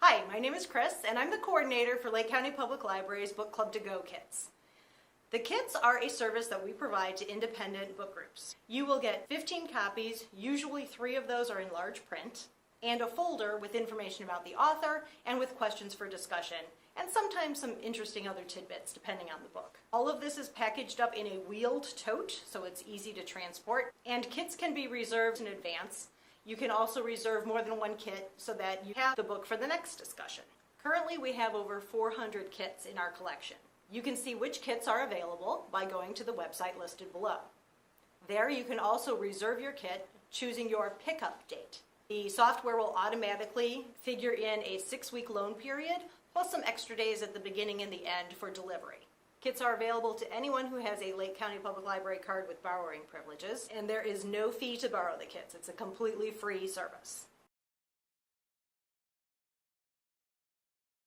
Hi, my name is Chris, and I'm the coordinator for Lake County Public Library's Book Club To Go kits. The kits are a service that we provide to independent book groups. You will get 15 copies, usually 3 of those are in large print, and a folder with information about the author and with questions for discussion, and sometimes some interesting other tidbits depending on the book. All of this is packaged up in a wheeled tote, so it's easy to transport, and kits can be reserved in advance. You can also reserve more than one kit so that you have the book for the next discussion. Currently, we have over 400 kits in our collection. You can see which kits are available by going to the website listed below. There you can also reserve your kit, choosing your pickup date. The software will automatically figure in a 6-week loan period, plus some extra days at the beginning and the end for delivery. Kits are available to anyone who has a Lake County Public Library card with borrowing privileges, and there is no fee to borrow the kits. It's a completely free service.